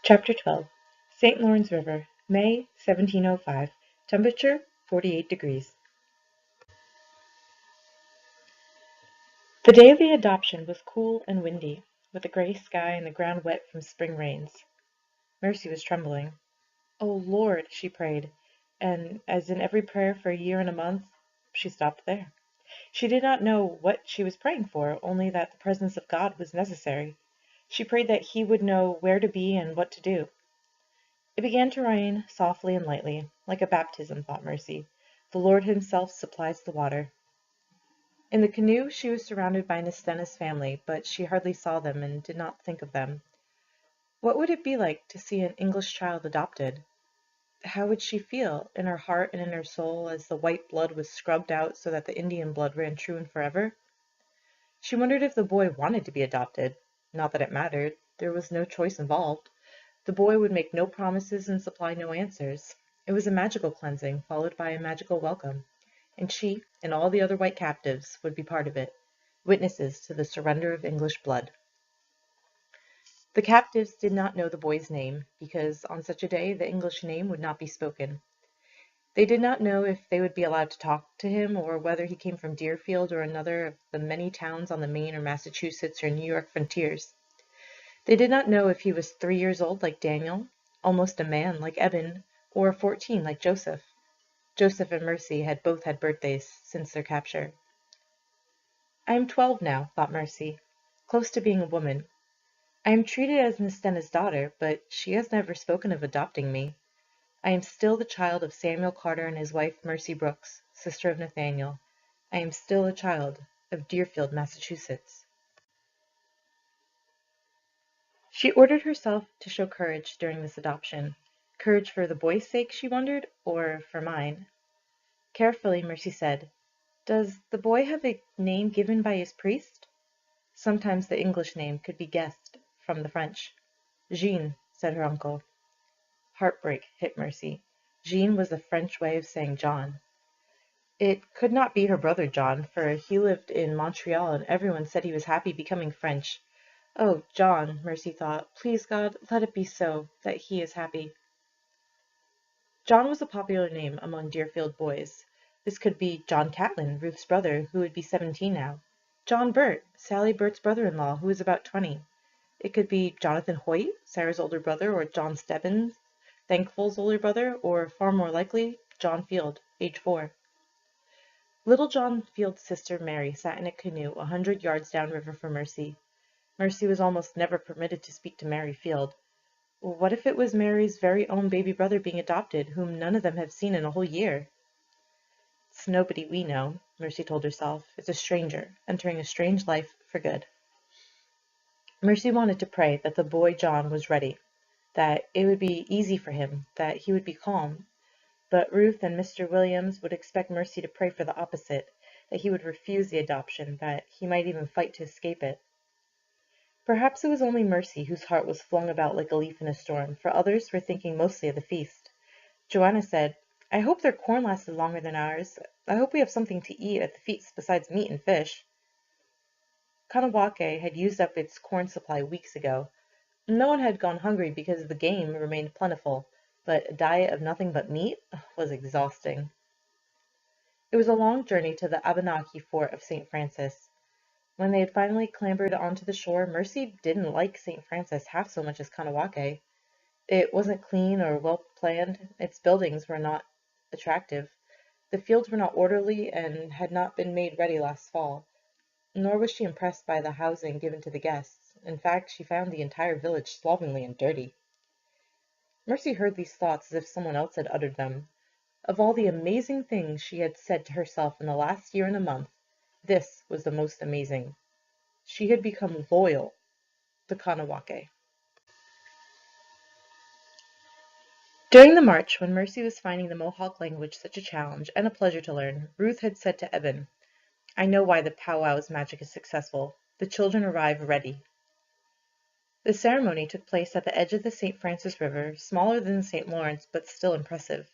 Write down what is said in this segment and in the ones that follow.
Chapter 12. St. Lawrence River, May 1705. Temperature 48 degrees. The day of the adoption was cool and windy, with a gray sky and the ground wet from spring rains. Mercy was trembling. "Oh, Lord," she prayed, and, as in every prayer for a year and a month, she stopped there. She did not know what she was praying for, only that the presence of God was necessary. She prayed that He would know where to be and what to do. It began to rain, softly and lightly, like a baptism, thought Mercy. The Lord Himself supplies the water. In the canoe she was surrounded by Nistenha's family, but she hardly saw them and did not think of them. What would it be like to see an English child adopted? How would she feel, in her heart and in her soul, as the white blood was scrubbed out so that the Indian blood ran true and forever? She wondered if the boy wanted to be adopted. Not that it mattered. There was no choice involved. The boy would make no promises and supply no answers. It was a magical cleansing, followed by a magical welcome, and she and all the other white captives would be part of it, witnesses to the surrender of English blood. The captives did not know the boy's name, because on such a day the English name would not be spoken. They did not know if they would be allowed to talk to him, or whether he came from Deerfield or another of the many towns on the Maine or Massachusetts or New York frontiers. They did not know if he was 3 years old like Daniel, almost a man like Eben, or 14 like Joseph. Joseph and Mercy had both had birthdays since their capture. I am 12 now, thought Mercy, close to being a woman. I am treated as Nistenha's daughter, but she has never spoken of adopting me. I am still the child of Samuel Carter and his wife Mercy Brooks, sister of Nathaniel. I am still a child of Deerfield, Massachusetts. She ordered herself to show courage during this adoption. Courage for the boy's sake, she wondered, or for mine? Carefully, Mercy said, "Does the boy have a name given by his priest?" Sometimes the English name could be guessed from the French. "Jean," said her uncle. Heartbreak hit Mercy. Jean was the French way of saying John. It could not be her brother John, for he lived in Montreal and everyone said he was happy becoming French. Oh, John, Mercy thought, please God, let it be so, that he is happy. John was a popular name among Deerfield boys. This could be John Catlin, Ruth's brother, who would be 17 now. John Burt, Sally Burt's brother-in-law, who was about 20. It could be Jonathan Hoyt, Sarah's older brother, or John Stebbins, Thankful's older brother, or far more likely, John Field, age 4. Little John Field's sister Mary sat in a canoe 100 yards downriver from Mercy. Mercy was almost never permitted to speak to Mary Field. What if it was Mary's very own baby brother being adopted, whom none of them have seen in a whole year? It's nobody we know, Mercy told herself. It's a stranger, entering a strange life for good. Mercy wanted to pray that the boy John was ready, that it would be easy for him, that he would be calm. But Ruth and Mr. Williams would expect Mercy to pray for the opposite, that he would refuse the adoption, that he might even fight to escape it. Perhaps it was only Mercy whose heart was flung about like a leaf in a storm, for others were thinking mostly of the feast. Joanna said, "I hope their corn lasted longer than ours. I hope we have something to eat at the feast besides meat and fish." Kanawake had used up its corn supply weeks ago. No one had gone hungry because the game remained plentiful, but a diet of nothing but meat was exhausting. It was a long journey to the Abenaki fort of St. Francis. When they had finally clambered onto the shore, Mercy didn't like St. Francis half so much as Kanawake. It wasn't clean or well planned. Its buildings were not attractive. The fields were not orderly and had not been made ready last fall. Nor was she impressed by the housing given to the guests. In fact, she found the entire village slovenly and dirty. Mercy heard these thoughts as if someone else had uttered them. Of all the amazing things she had said to herself in the last year and a month, this was the most amazing. She had become loyal to Kanawake. During the march, when Mercy was finding the Mohawk language such a challenge and a pleasure to learn, Ruth had said to Eben, "I know why the powwow's magic is successful. The children arrive ready." The ceremony took place at the edge of the St. Francis River, smaller than the St. Lawrence, but still impressive.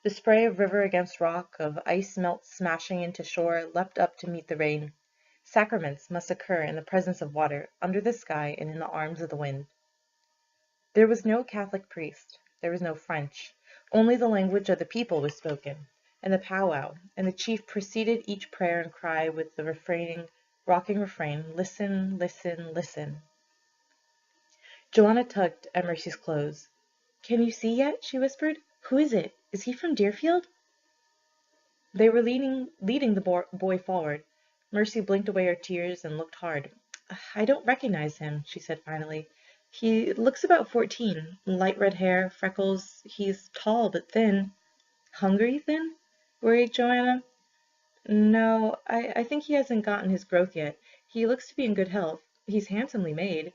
The spray of river against rock, of ice melt smashing into shore, leapt up to meet the rain. Sacraments must occur in the presence of water, under the sky, and in the arms of the wind. There was no Catholic priest, there was no French, only the language of the people was spoken, and the powwow, and the chief preceded each prayer and cry with the rocking refrain, "Listen, listen, listen." Joanna tugged at Mercy's clothes. "Can you see yet?" she whispered. "Who is it? Is he from Deerfield?" They were leading the boy forward. Mercy blinked away her tears and looked hard. "I don't recognize him," she said finally. "He looks about 14. Light red hair, freckles. He's tall but thin." "Hungry thin?" worried Joanna. "No, I think he hasn't gotten his growth yet. He looks to be in good health. He's handsomely made.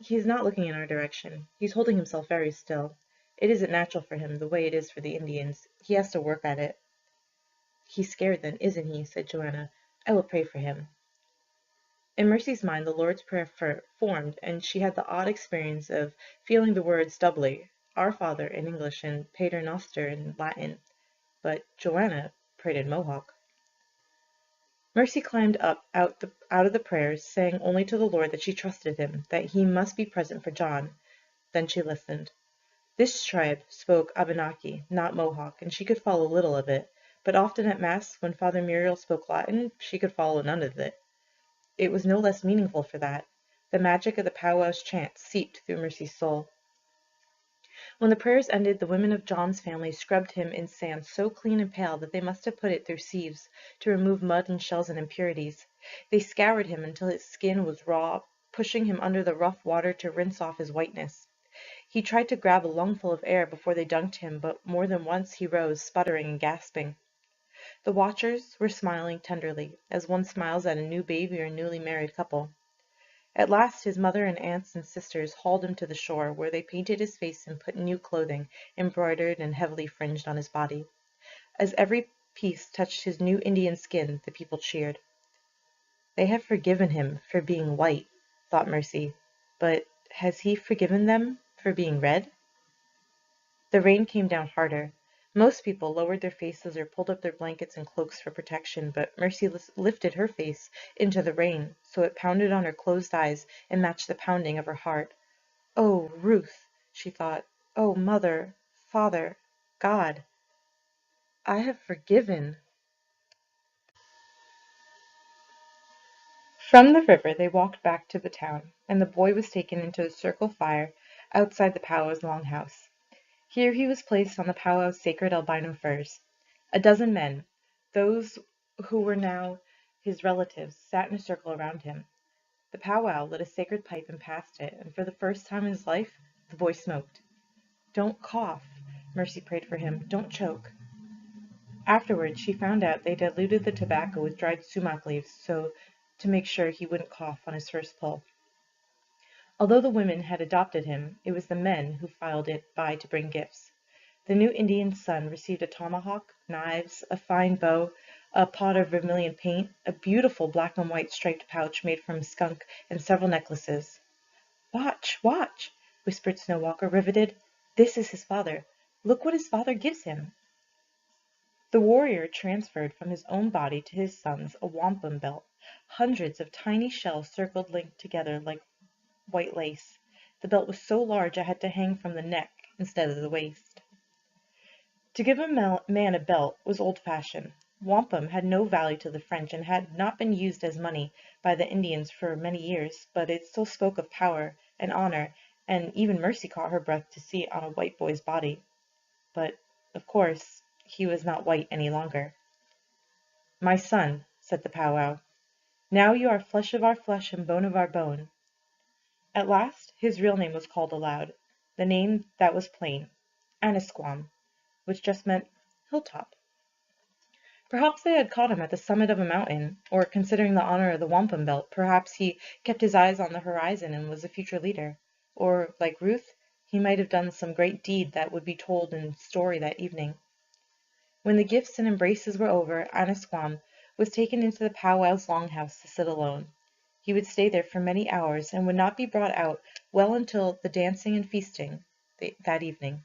He's not looking in our direction. He's holding himself very still. It isn't natural for him, the way it is for the Indians. He has to work at it." "He's scared then, isn't he?" said Joanna. "I will pray for him." In Mercy's mind the Lord's Prayer formed, and she had the odd experience of feeling the words doubly, Our Father in English and Pater Noster in Latin. But Joanna prayed in Mohawk. Mercy climbed up out of the prayers, saying only to the Lord that she trusted him, that he must be present for John. Then she listened. This tribe spoke Abenaki, not Mohawk, and she could follow little of it, but often at Mass, when Father Muriel spoke Latin, she could follow none of it. It was no less meaningful for that. The magic of the powwow's chant seeped through Mercy's soul. When the prayers ended, the women of John's family scrubbed him in sand so clean and pale that they must have put it through sieves to remove mud and shells and impurities. They scoured him until his skin was raw, pushing him under the rough water to rinse off his whiteness. He tried to grab a lungful of air before they dunked him, but more than once he rose, sputtering and gasping. The watchers were smiling tenderly, as one smiles at a new baby or a newly married couple. At last his mother and aunts and sisters hauled him to the shore, where they painted his face and put new clothing, embroidered and heavily fringed, on his body. As every piece touched his new Indian skin, the people cheered. They have forgiven him for being white, thought Mercy, but has he forgiven them for being red? The rain came down harder. Most people lowered their faces or pulled up their blankets and cloaks for protection, but Mercy lifted her face into the rain, so it pounded on her closed eyes and matched the pounding of her heart. "Oh, Ruth," she thought. "Oh, Mother, Father, God, I have forgiven." From the river they walked back to the town, and the boy was taken into the circle fire outside the powwow's longhouse. Here he was placed on the powwow's sacred albino furs. A dozen men, those who were now his relatives, sat in a circle around him. The powwow lit a sacred pipe and passed it, and for the first time in his life the boy smoked. "Don't cough," Mercy prayed for him. "Don't choke." Afterwards she found out they diluted the tobacco with dried sumac leaves so to make sure he wouldn't cough on his first pull. Although the women had adopted him, it was the men who filed it by to bring gifts. The new Indian's son received a tomahawk, knives, a fine bow, a pot of vermilion paint, a beautiful black and white striped pouch made from skunk, and several necklaces. "Watch, watch," whispered Snowwalker, riveted. "This is his father. Look what his father gives him." The warrior transferred from his own body to his son's a wampum belt. Hundreds of tiny shells circled linked together like white lace. The belt was so large I had to hang from the neck instead of the waist. To give a man a belt was old-fashioned. Wampum had no value to the French and had not been used as money by the Indians for many years, but it still spoke of power and honor, and even Mercy caught her breath to see it on a white boy's body. But, of course, he was not white any longer. "My son," said the powwow, "now you are flesh of our flesh and bone of our bone." At last his real name was called aloud, the name that was plain, Annisquam, which just meant hilltop. Perhaps they had caught him at the summit of a mountain, or, considering the honor of the wampum belt, perhaps he kept his eyes on the horizon and was a future leader. Or, like Ruth, he might have done some great deed that would be told in story that evening. When the gifts and embraces were over, Annisquam was taken into the powwow's longhouse to sit alone. He would stay there for many hours, and would not be brought out well until the dancing and feasting that evening.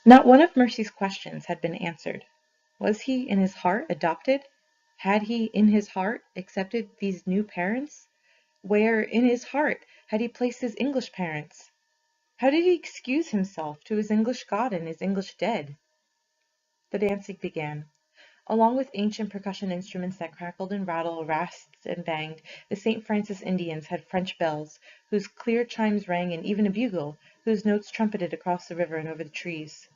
Not one of Mercy's questions had been answered. Was he in his heart adopted? Had he in his heart accepted these new parents? Where in his heart had he placed his English parents? How did he excuse himself to his English God and his English dead? The dancing began. Along with ancient percussion instruments that crackled and rattled, rasped and banged, the St. Francis Indians had French bells, whose clear chimes rang, and even a bugle, whose notes trumpeted across the river and over the trees.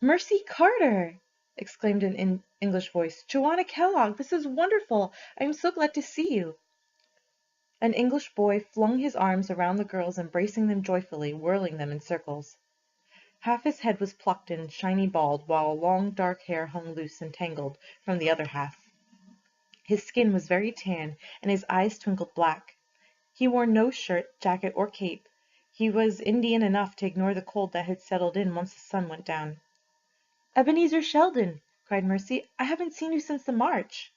"Mercy Carter!" exclaimed an English voice. "Joanna Kellogg, this is wonderful! I am so glad to see you!" An English boy flung his arms around the girls, embracing them joyfully, whirling them in circles. Half his head was plucked and shiny bald, while long dark hair hung loose and tangled from the other half. His skin was very tan, and his eyes twinkled black. He wore no shirt, jacket, or cape. He was Indian enough to ignore the cold that had settled in once the sun went down. "Ebenezer Sheldon!" cried Mercy. "I haven't seen you since the march."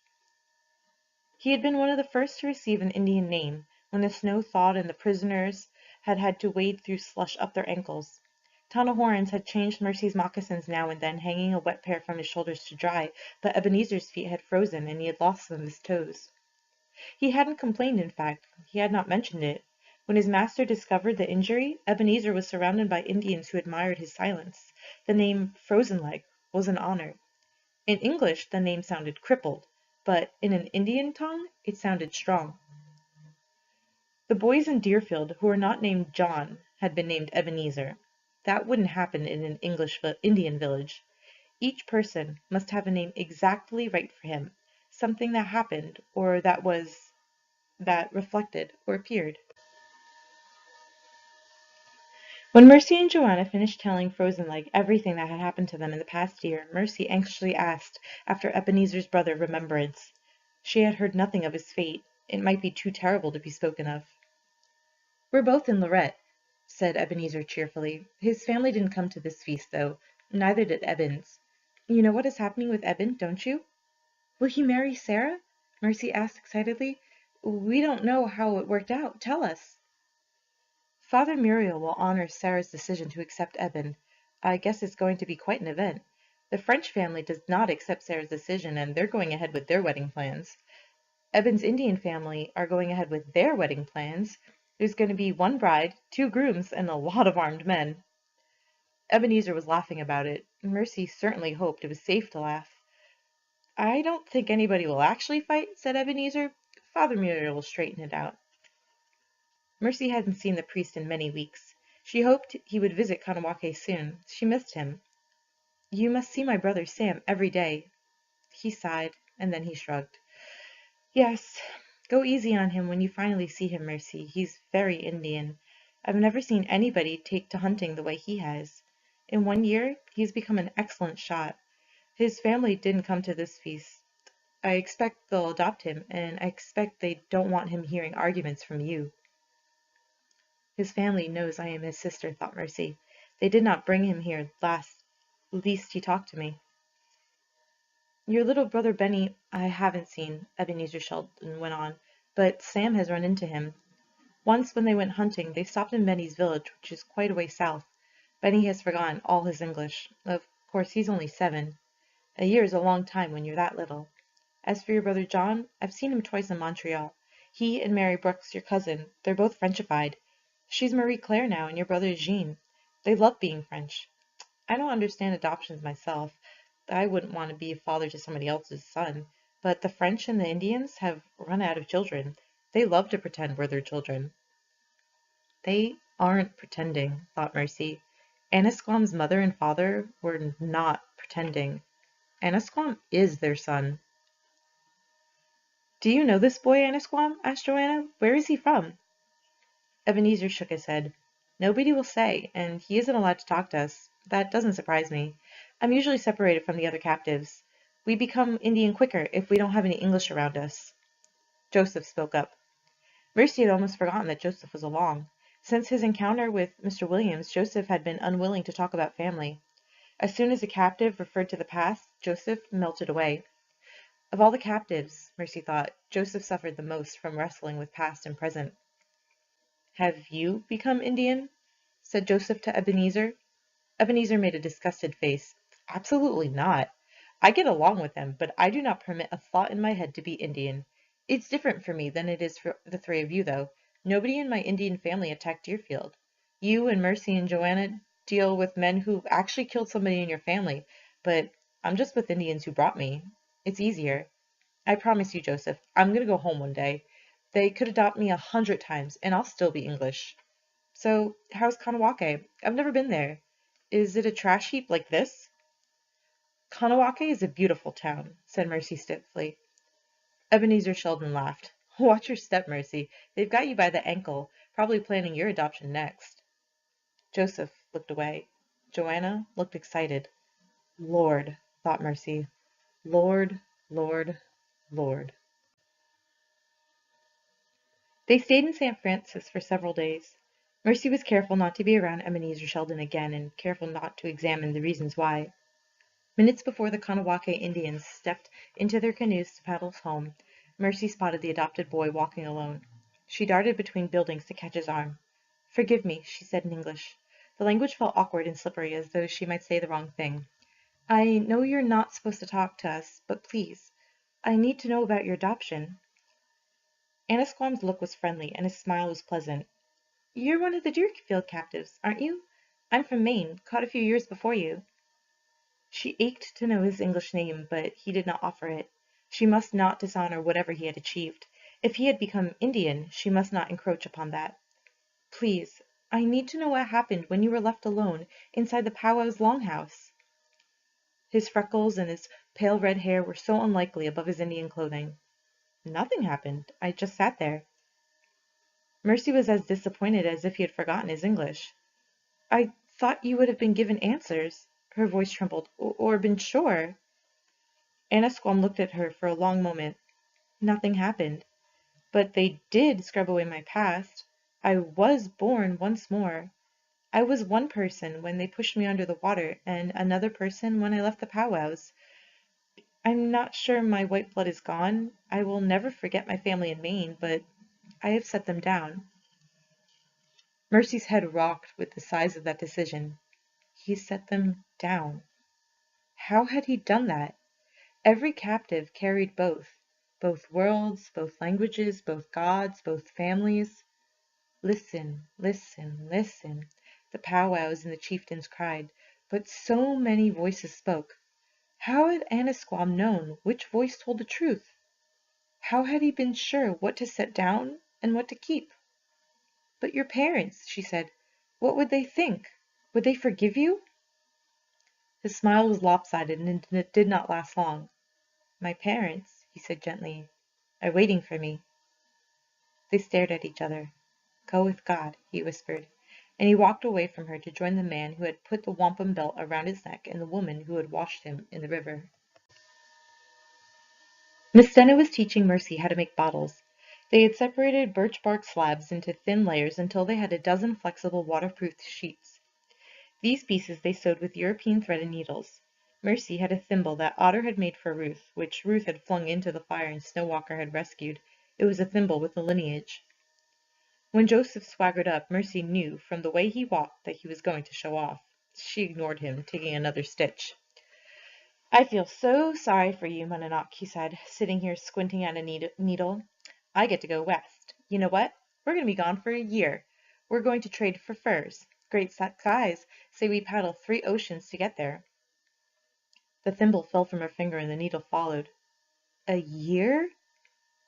He had been one of the first to receive an Indian name, when the snow thawed and the prisoners had had to wade through slush up their ankles. Tonahorans had changed Mercy's moccasins now and then, hanging a wet pair from his shoulders to dry, but Ebenezer's feet had frozen, and he had lost some of his toes. He hadn't complained, in fact, he had not mentioned it. When his master discovered the injury, Ebenezer was surrounded by Indians who admired his silence. The name "Frozen Leg" was an honor. In English the name sounded crippled, but in an Indian tongue it sounded strong. The boys in Deerfield who were not named John had been named Ebenezer. That wouldn't happen in an Indian village. Each person must have a name exactly right for him, something that happened, or that reflected, or appeared. When Mercy and Joanna finished telling Frozen Leg everything that had happened to them in the past year, Mercy anxiously asked after Ebenezer's brother Remembrance. She had heard nothing of his fate. It might be too terrible to be spoken of. "We're both in Lorette," said Ebenezer cheerfully. "His family didn't come to this feast, though. Neither did Eben's. You know what is happening with Eben, don't you?" "Will he marry Sarah?" Mercy asked excitedly. "We don't know how it worked out. Tell us." "Father Muriel will honor Sarah's decision to accept Eben. I guess it's going to be quite an event. The French family does not accept Sarah's decision, and they're going ahead with their wedding plans. Eben's Indian family are going ahead with their wedding plans. There's going to be one bride, two grooms, and a lot of armed men." Ebenezer was laughing about it. Mercy certainly hoped it was safe to laugh. "I don't think anybody will actually fight," said Ebenezer. "Father Muriel will straighten it out." Mercy hadn't seen the priest in many weeks. She hoped he would visit Kanawake soon. She missed him. "You must see my brother Sam every day." He sighed, and then he shrugged. "Yes. Go easy on him when you finally see him, Mercy. He's very Indian. I've never seen anybody take to hunting the way he has. In 1 year he's become an excellent shot. His family didn't come to this feast. I expect they'll adopt him, and I expect they don't want him hearing arguments from you." "His family knows I am his sister," thought Mercy. "They did not bring him here least he talked to me." "Your little brother Benny I haven't seen," Ebenezer Sheldon went on, "but Sam has run into him. Once when they went hunting they stopped in Benny's village, which is quite a way south. Benny has forgotten all his English. Of course he's only 7. A year is a long time when you're that little. As for your brother John, I've seen him twice in Montreal. He and Mary Brooks, your cousin, they're both Frenchified. She's Marie Claire now, and your brother is Jean. They love being French. I don't understand adoptions myself. I wouldn't want to be a father to somebody else's son. But the French and the Indians have run out of children. They love to pretend we're their children." "They aren't pretending," thought Mercy. Annisquam's mother and father were not pretending. Annisquam is their son. "Do you know this boy, Annisquam?" asked Joanna. "Where is he from?" Ebenezer shook his head. "Nobody will say, and he isn't allowed to talk to us. That doesn't surprise me. I'm usually separated from the other captives. We become Indian quicker if we don't have any English around us." Joseph spoke up. Mercy had almost forgotten that Joseph was along. Since his encounter with Mr. Williams, Joseph had been unwilling to talk about family. As soon as a captive referred to the past, Joseph melted away. Of all the captives, Mercy thought, Joseph suffered the most from wrestling with past and present. "Have you become Indian?" said Joseph to Ebenezer. Ebenezer made a disgusted face. "Absolutely not. I get along with them, but I do not permit a thought in my head to be Indian. It's different for me than it is for the 3 of you, though. Nobody in my Indian family attacked Deerfield. You and Mercy and Joanna deal with men who actually killed somebody in your family, but I'm just with Indians who brought me. It's easier. I promise you, Joseph, I'm gonna go home one day. They could adopt me 100 times, and I'll still be English. So, how's Kanawake? I've never been there. Is it a trash heap like this? Kanawake is a beautiful town, said Mercy stiffly. Ebenezer Sheldon laughed. Watch your step, Mercy. They've got you by the ankle, probably planning your adoption next. Joseph looked away. Joanna looked excited. Lord, thought Mercy. Lord, Lord, Lord. They stayed in St. Francis for several days. Mercy was careful not to be around Ebenezer Sheldon again, and careful not to examine the reasons why. Minutes before the Kanawake Indians stepped into their canoes to paddle home, Mercy spotted the adopted boy walking alone. She darted between buildings to catch his arm. "Forgive me," she said in English. The language felt awkward and slippery, as though she might say the wrong thing. "I know you're not supposed to talk to us, but please, I need to know about your adoption." Anasquam's look was friendly, and his smile was pleasant. "You're one of the Deerfield captives, aren't you? I'm from Maine, caught a few years before you." She ached to know his English name, but he did not offer it. She must not dishonor whatever he had achieved. If he had become Indian, she must not encroach upon that. "Please, I need to know what happened when you were left alone inside the powwow's longhouse." His freckles and his pale red hair were so unlikely above his Indian clothing. "Nothing happened. I just sat there." Mercy was as disappointed as if he had forgotten his English. "I thought you would have been given answers." Her voice trembled. "Or been sure." Anasquam looked at her for a long moment. "Nothing happened. But they did scrub away my past. I was born once more. I was one person when they pushed me under the water, and another person when I left the powwows. I'm not sure my white blood is gone. I will never forget my family in Maine, but I have set them down." Mercy's head rocked with the size of that decision. He set them down. How had he done that? Every captive carried both worlds, both languages, both gods, both families. Listen, listen, listen, the powwows and the chieftains cried, but so many voices spoke. How had Anasquam known which voice told the truth? How had he been sure what to set down and what to keep? "But your parents," she said, "what would they think? Would they forgive you?" His smile was lopsided, and it did not last long. "My parents," he said gently, "are waiting for me." They stared at each other. "Go with God," he whispered, and he walked away from her to join the man who had put the wampum belt around his neck and the woman who had washed him in the river. Nistenha was teaching Mercy how to make bottles. They had separated birch bark slabs into thin layers until they had a dozen flexible waterproof sheets. These pieces they sewed with European thread and needles. Mercy had a thimble that Otter had made for Ruth, which Ruth had flung into the fire and Snowwalker had rescued. It was a thimble with a lineage. When Joseph swaggered up, Mercy knew from the way he walked that he was going to show off. She ignored him, taking another stitch. "I feel so sorry for you, Monadnock," he said, sitting here squinting at a needle. "I get to go west. You know what? We're going to be gone for a year. We're going to trade for furs. Great skies say we paddle 3 oceans to get there." The thimble fell from her finger and the needle followed. "A year?"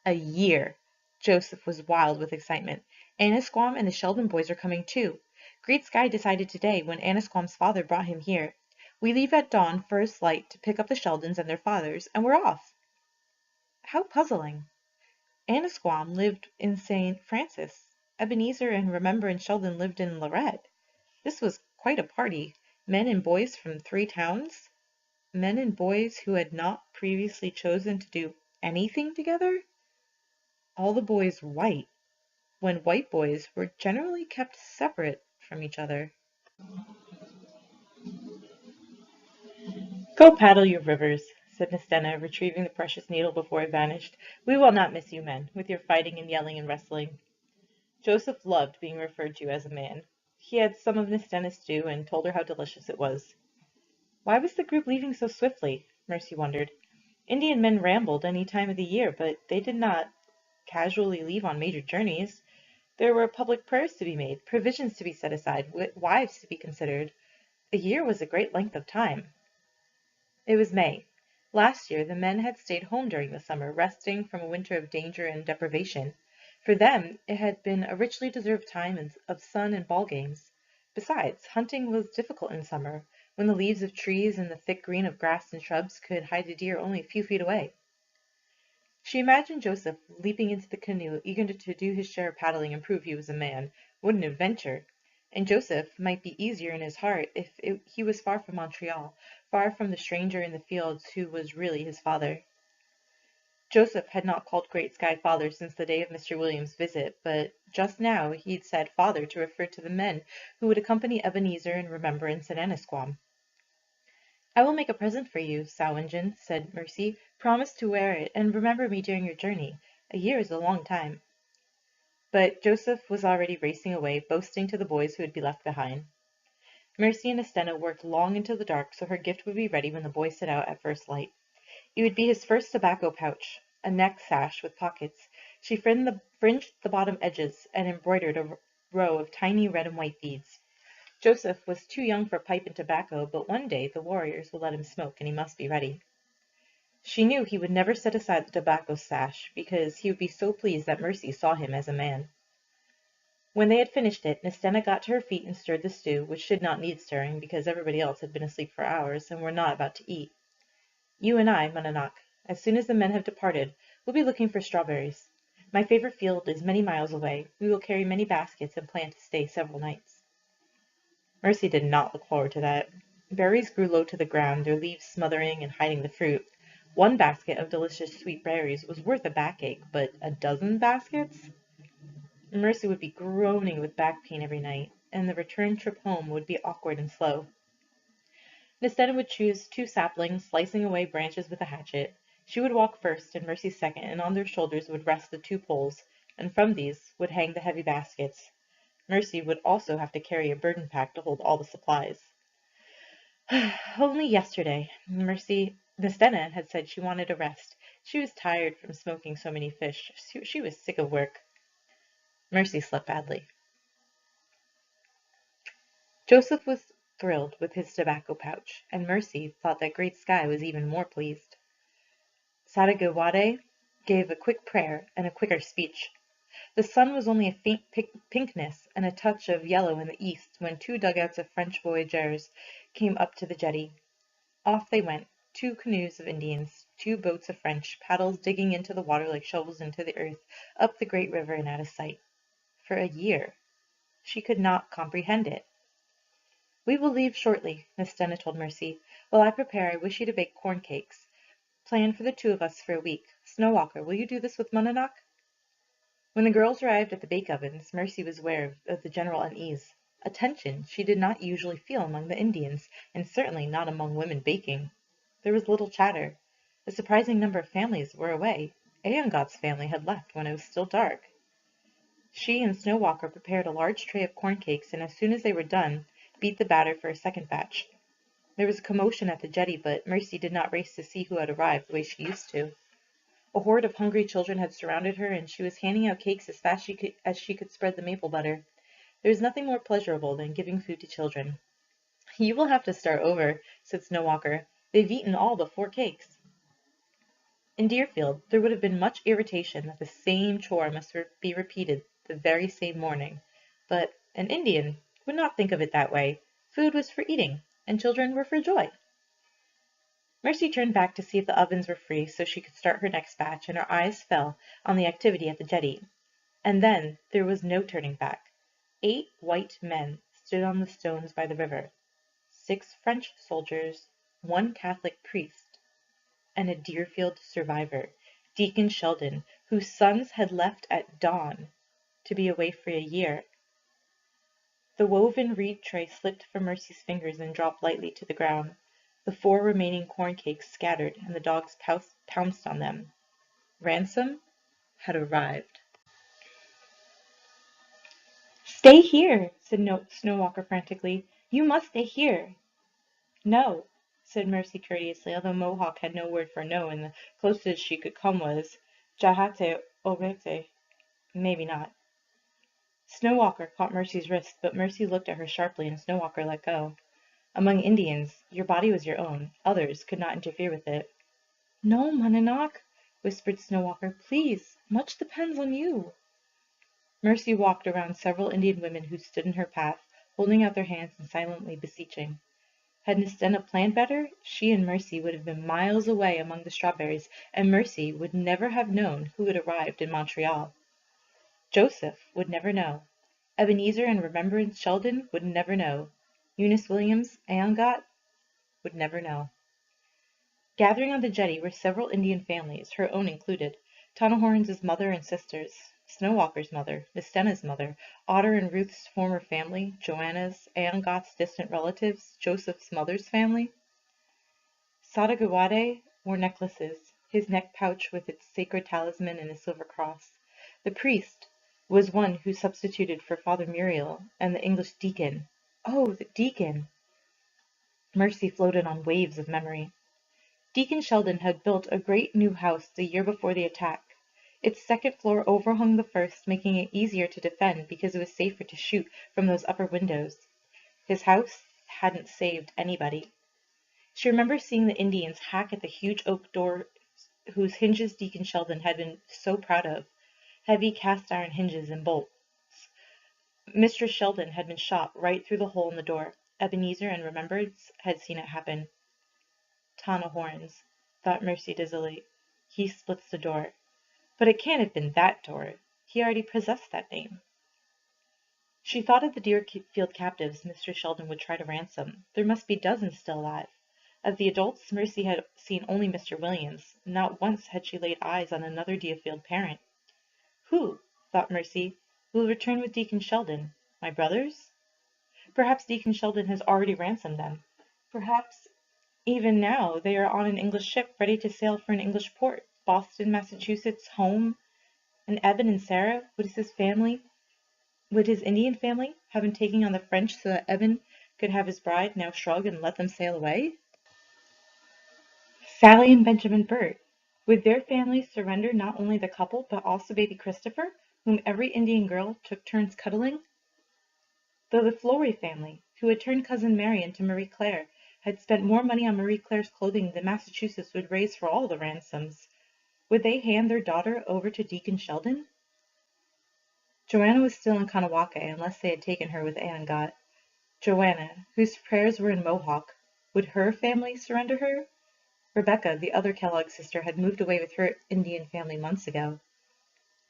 "A year." Joseph was wild with excitement. "Anasquam and the Sheldon boys are coming too. Great Sky decided today when Anasquam's father brought him here. We leave at dawn first light to pick up the Sheldons and their fathers, and we're off." How puzzling. Anasquam lived in St. Francis. Ebenezer and Remembrance Sheldon lived in Lorette. This was quite a party. Men and boys from 3 towns. Men and boys who had not previously chosen to do anything together. All the boys white, when white boys were generally kept separate from each other. "Go paddle your rivers," said Nistenha, retrieving the precious needle before it vanished. "We will not miss you men, with your fighting and yelling and wrestling." Joseph loved being referred to as a man. He had some of Nistenha's stew and told her how delicious it was. Why was the group leaving so swiftly? Mercy wondered. Indian men rambled any time of the year, but they did not casually leave on major journeys. There were public prayers to be made, provisions to be set aside, wives to be considered. A year was a great length of time. It was May. Last year the men had stayed home during the summer, resting from a winter of danger and deprivation. For them it had been a richly deserved time of sun and ball games. Besides, hunting was difficult in summer, when the leaves of trees and the thick green of grass and shrubs could hide the deer only a few feet away. She imagined Joseph leaping into the canoe, eager to do his share of paddling and prove he was a man. What an adventure! And Joseph might be easier in his heart if he was far from Montreal, far from the stranger in the fields who was really his father. Joseph had not called Great Sky father since the day of Mr. Williams' visit, but just now he'd said father to refer to the men who would accompany Ebenezer in remembrance at Annisquam. "I will make a present for you, Sow Injun," said Mercy. "Promise to wear it, and remember me during your journey. A year is a long time." But Joseph was already racing away, boasting to the boys who would be left behind. Mercy and Nistenha worked long into the dark so her gift would be ready when the boys set out at first light. It would be his first tobacco pouch, a neck sash with pockets. She fringed the bottom edges and embroidered a row of tiny red and white beads. Joseph was too young for pipe and tobacco, but one day the warriors would let him smoke, and he must be ready. She knew he would never set aside the tobacco sash, because he would be so pleased that Mercy saw him as a man. When they had finished it, Nistenha got to her feet and stirred the stew, which did not need stirring, because everybody else had been asleep for hours, and were not about to eat. "You and I, Monadnock, as soon as the men have departed, will be looking for strawberries. My favorite field is many miles away. We will carry many baskets and plan to stay several nights." Mercy did not look forward to that. Berries grew low to the ground, their leaves smothering and hiding the fruit. One basket of delicious sweet berries was worth a backache, but a dozen baskets? Mercy would be groaning with back pain every night, and the return trip home would be awkward and slow. Nistenha would choose 2 saplings, slicing away branches with a hatchet. She would walk first, and Mercy second, and on their shoulders would rest the 2 poles, and from these would hang the heavy baskets. Mercy would also have to carry a burden pack to hold all the supplies. Only yesterday, Nistenha had said she wanted a rest. She was tired from smoking so many fish. She was sick of work. Mercy slept badly. Joseph was thrilled with his tobacco pouch, and Mercy thought that Great Sky was even more pleased. Sadagawade gave a quick prayer and a quicker speech. The sun was only a faint pinkness and a touch of yellow in the east when 2 dugouts of French voyageurs came up to the jetty. Off they went, 2 canoes of Indians, 2 boats of French, paddles digging into the water like shovels into the earth, up the great river and out of sight. For a year. She could not comprehend it. "We will leave shortly," Nistenha told Mercy. "While I prepare, I wish you to bake corn cakes. Plan for the 2 of us for a week. Snowwalker, will you do this with Monadnock?" When the girls arrived at the bake ovens, Mercy was aware of the general unease. A tension she did not usually feel among the Indians, and certainly not among women baking. There was little chatter. A surprising number of families were away. Ayangot's family had left when it was still dark. She and Snowwalker prepared a large tray of corn cakes, and as soon as they were done, beat the batter for a second batch. There was a commotion at the jetty, but Mercy did not race to see who had arrived the way she used to. A horde of hungry children had surrounded her, and she was handing out cakes as fast as she could spread the maple butter. There is nothing more pleasurable than giving food to children. "You will have to start over," said Snowwalker. "They've eaten all but 4 cakes." In Deerfield there would have been much irritation that the same chore must be repeated the very same morning, but an Indian would not think of it that way. Food was for eating, and children were for joy. Mercy turned back to see if the ovens were free so she could start her next batch, and her eyes fell on the activity at the jetty. And then there was no turning back. 8 white men stood on the stones by the river, 6 French soldiers, 1 Catholic priest, and a Deerfield survivor, Deacon Sheldon, whose sons had left at dawn to be away for a year. The woven reed tray slipped from Mercy's fingers and dropped lightly to the ground. The 4 remaining corn cakes scattered, and the dogs pounced on them. Ransom had arrived. "Stay here," said Snowwalker frantically. "You must stay here." "No," said Mercy courteously, although Mohawk had no word for no, and the closest she could come was "Jahate obete," maybe not. Snowwalker caught Mercy's wrist, but Mercy looked at her sharply and Snowwalker let go. Among Indians, your body was your own. Others could not interfere with it. No, Monadnock, whispered Snowwalker. Please, much depends on you. Mercy walked around several Indian women who stood in her path, holding out their hands and silently beseeching. Had Nistenha planned better, she and Mercy would have been miles away among the strawberries, and Mercy would never have known who had arrived in Montreal. Joseph would never know. Ebenezer and Remembrance Sheldon would never know. Eunice Williams, Ayongot, would never know. Gathering on the jetty were several Indian families, her own included. Tonahorn's mother and sisters, Snowwalker's mother, Nistenha's mother, Otter and Ruth's former family, Joanna's, Ayongot's distant relatives, Joseph's mother's family. Sadagawade wore necklaces, his neck pouch with its sacred talisman and a silver cross. The priest was one who substituted for Father Muriel, and the English deacon. Oh, the deacon! Mercy floated on waves of memory. Deacon Sheldon had built a great new house the year before the attack. Its second floor overhung the first, making it easier to defend because it was safer to shoot from those upper windows. His house hadn't saved anybody. She remembered seeing the Indians hack at the huge oak door whose hinges Deacon Sheldon had been so proud of, heavy cast-iron hinges and bolts. Mistress Sheldon had been shot right through the hole in the door. Ebenezer and Remembrance had seen it happen. Tonahorns, thought Mercy dizzily. He splits the door. But it can't have been that door. He already possessed that name. She thought of the Deerfield captives Mr. Sheldon would try to ransom. There must be dozens still alive. Of the adults, Mercy had seen only Mr. Williams. Not once had she laid eyes on another Deerfield parent. Who, thought Mercy, will return with Deacon Sheldon? My brothers? Perhaps Deacon Sheldon has already ransomed them. Perhaps even now they are on an English ship ready to sail for an English port, Boston, Massachusetts, home. And Eben and Sarah, would his Indian family have been taking on the French so that Eben could have his bride now shrug and let them sail away? Sally and Benjamin Burt, would their families surrender not only the couple but also baby Christopher, whom every Indian girl took turns cuddling? Though the Flory family, who had turned Cousin Mary into Marie Claire, had spent more money on Marie Claire's clothing than Massachusetts would raise for all the ransoms, would they hand their daughter over to Deacon Sheldon? Joanna was still in Kanawake unless they had taken her with Ayongot. Joanna, whose prayers were in Mohawk, would her family surrender her? Rebecca, the other Kellogg sister, had moved away with her Indian family months ago.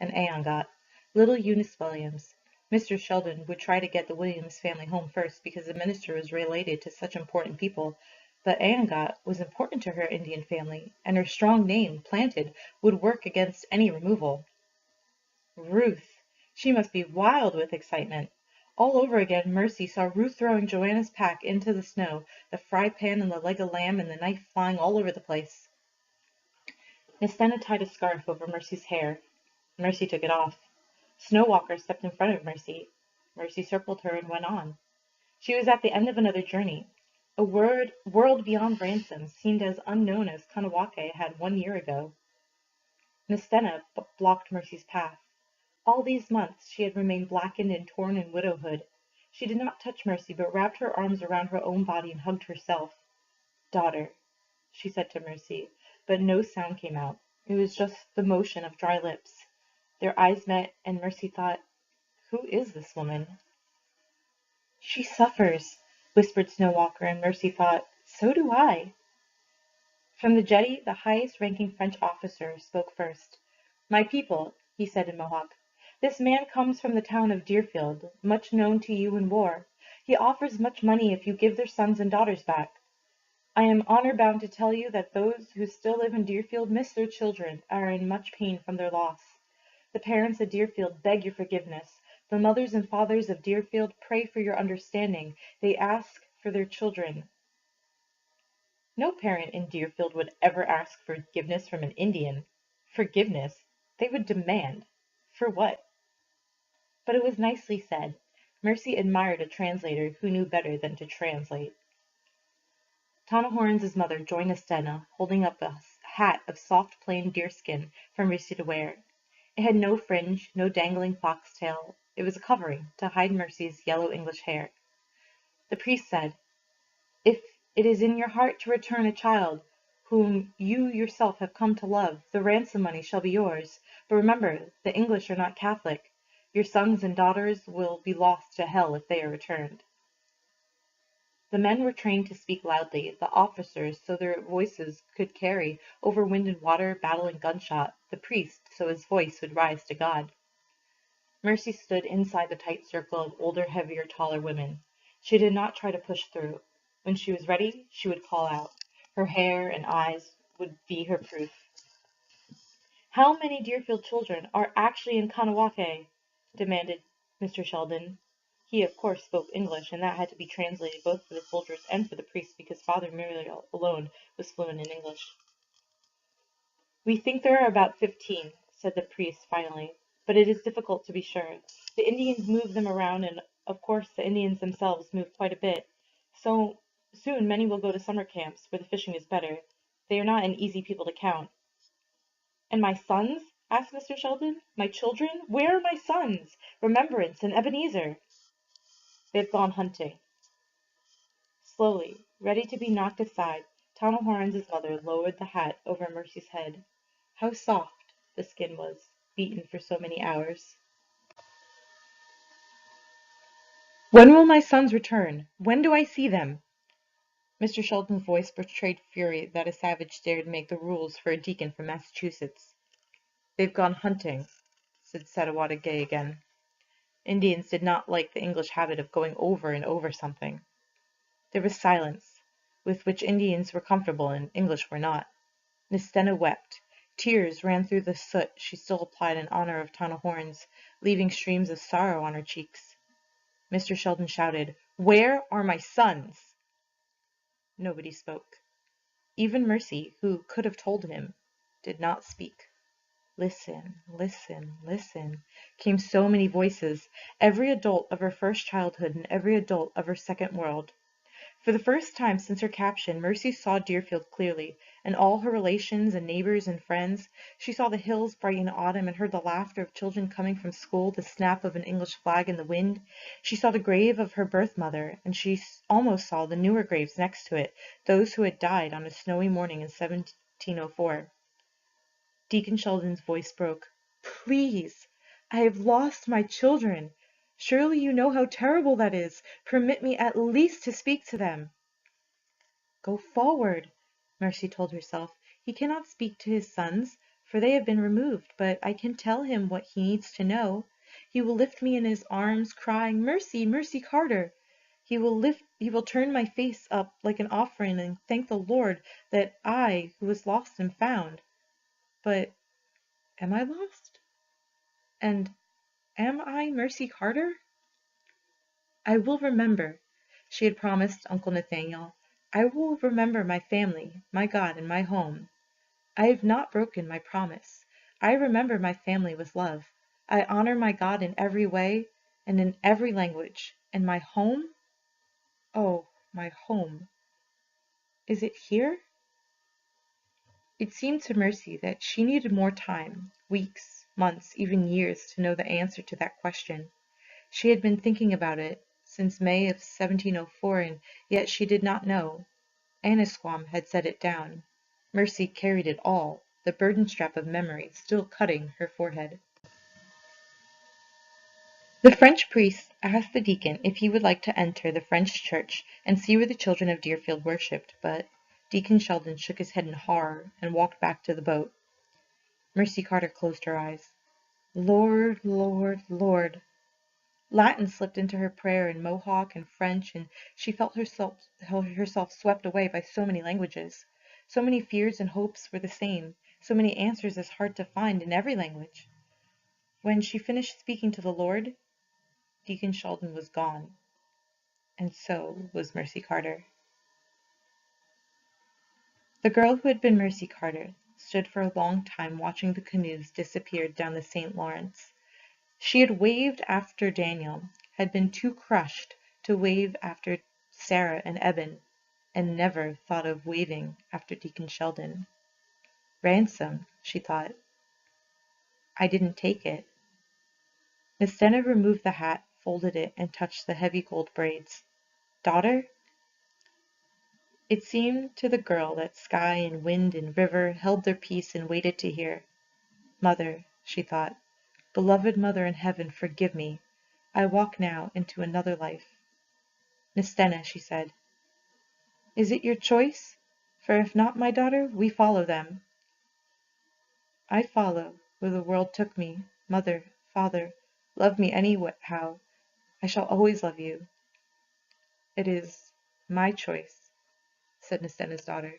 And Ayongot, little Eunice Williams. Mr. Sheldon would try to get the Williams family home first because the minister was related to such important people, but Ayongot was important to her Indian family, and her strong name, planted, would work against any removal. Ruth! She must be wild with excitement. All over again Mercy saw Ruth throwing Joanna's pack into the snow, the fry pan and the leg of lamb and the knife flying all over the place. Nistenha tied a scarf over Mercy's hair. Mercy took it off. Snowwalker stepped in front of Mercy. Mercy circled her and went on. She was at the end of another journey. A world beyond Ransom seemed as unknown as Kanawake had 1 year ago. Nistenha blocked Mercy's path. All these months she had remained blackened and torn in widowhood. She did not touch Mercy, but wrapped her arms around her own body and hugged herself. "Daughter," she said to Mercy, but no sound came out. It was just the motion of dry lips. Their eyes met, and Mercy thought, "Who is this woman?" "She suffers," whispered Snowwalker, and Mercy thought, "So do I." From the jetty, the highest-ranking French officer spoke first. "My people," he said in Mohawk, "this man comes from the town of Deerfield, much known to you in war. He offers much money if you give their sons and daughters back. I am honor-bound to tell you that those who still live in Deerfield miss their children, are in much pain from their loss. The parents of Deerfield beg your forgiveness. The mothers and fathers of Deerfield pray for your understanding. They ask for their children." No parent in Deerfield would ever ask forgiveness from an Indian. Forgiveness? They would demand. For what? But it was nicely said. Mercy admired a translator who knew better than to translate. Tonahorn's mother joined Nistenha, holding up a hat of soft plain deerskin for Mercy to wear. It had no fringe, no dangling foxtail, It was a covering to hide Mercy's yellow English hair. The priest said, "If it is in your heart to return a child whom you yourself have come to love, the ransom money shall be yours. But remember, the English are not Catholic. Your sons and daughters will be lost to hell if they are returned." The men were trained to speak loudly, the officers so their voices could carry over wind and water, battle and gunshot, the priest so his voice would rise to God. Mercy stood inside the tight circle of older, heavier, taller women. She did not try to push through. When she was ready, she would call out. Her hair and eyes would be her proof. "How many Deerfield children are actually in Kanawake?" demanded Mr. Sheldon. He, of course, spoke English, and that had to be translated both for the soldiers and for the priests because Father Muriel alone was fluent in English. "We think there are about 15," said the priest finally, "but it is difficult to be sure. The Indians move them around, and of course the Indians themselves move quite a bit. So soon many will go to summer camps, where the fishing is better. They are not an easy people to count." "And my sons?" asked Mr. Sheldon. "My children? Where are my sons? Remembrance and Ebenezer?" "They've gone hunting." Slowly, ready to be knocked aside, Townelhorn's mother lowered the hat over Mercy's head. How soft the skin was, beaten for so many hours. "When will my sons return? When do I see them?" Mr. Sheldon's voice betrayed fury that a savage dared make the rules for a deacon from Massachusetts. "They've gone hunting," said Sadowada Gay again. Indians did not like the English habit of going over and over something. There was silence, with which Indians were comfortable and English were not. Nistenha wept. Tears ran through the soot she still applied in honor of Townelhorn's, leaving streams of sorrow on her cheeks. Mr. Sheldon shouted, "Where are my sons?" Nobody spoke. Even Mercy, who could have told him, did not speak. Listen, listen, listen, came so many voices, every adult of her first childhood and every adult of her second world. For the first time since her capture, Mercy saw Deerfield clearly, and all her relations and neighbors and friends. She saw the hills bright in autumn and heard the laughter of children coming from school, the snap of an English flag in the wind. She saw the grave of her birth mother, and she almost saw the newer graves next to it, those who had died on a snowy morning in 1704. Deacon Sheldon's voice broke. "Please, I have lost my children. Surely you know how terrible that is. Permit me at least to speak to them." "Go forward," Mercy told herself. "He cannot speak to his sons, for they have been removed, but I can tell him what he needs to know. He will lift me in his arms, crying, 'Mercy, Mercy Carter!' He will turn my face up like an offering and thank the Lord that I, who was lost, am found. But am I lost? And am I Mercy Carter? I will remember," she had promised Uncle Nathaniel. "I will remember my family, my God, and my home. I have not broken my promise. I remember my family with love. I honor my God in every way and in every language. And my home? Oh, my home. Is it here?" It seemed to Mercy that she needed more time, weeks, months, even years, to know the answer to that question. She had been thinking about it since May of 1704, and yet she did not know. Annisquam had set it down. Mercy carried it all, the burden strap of memory still cutting her forehead. The French priest asked the deacon if he would like to enter the French church and see where the children of Deerfield worshipped, but Deacon Sheldon shook his head in horror and walked back to the boat. Mercy Carter closed her eyes. Lord, Lord, Lord. Latin slipped into her prayer in Mohawk and French, and she felt herself swept away by so many languages. So many fears and hopes were the same, so many answers as hard to find in every language. When she finished speaking to the Lord, Deacon Sheldon was gone, and so was Mercy Carter. The girl who had been Mercy Carter stood for a long time watching the canoes disappear down the St. Lawrence. She had waved after Daniel, had been too crushed to wave after Sarah and Eben, and never thought of waving after Deacon Sheldon. Ransom, she thought. I didn't take it. Nistenha removed the hat, folded it, and touched the heavy gold braids. Daughter? It seemed to the girl that sky and wind and river held their peace and waited to hear. Mother, she thought, beloved Mother in heaven, forgive me. I walk now into another life. Nistenha, she said, is it your choice? For if not, my daughter, we follow them. I follow where the world took me. Mother, father, love me anyhow. I shall always love you. It is my choice, said Nistenha's daughter.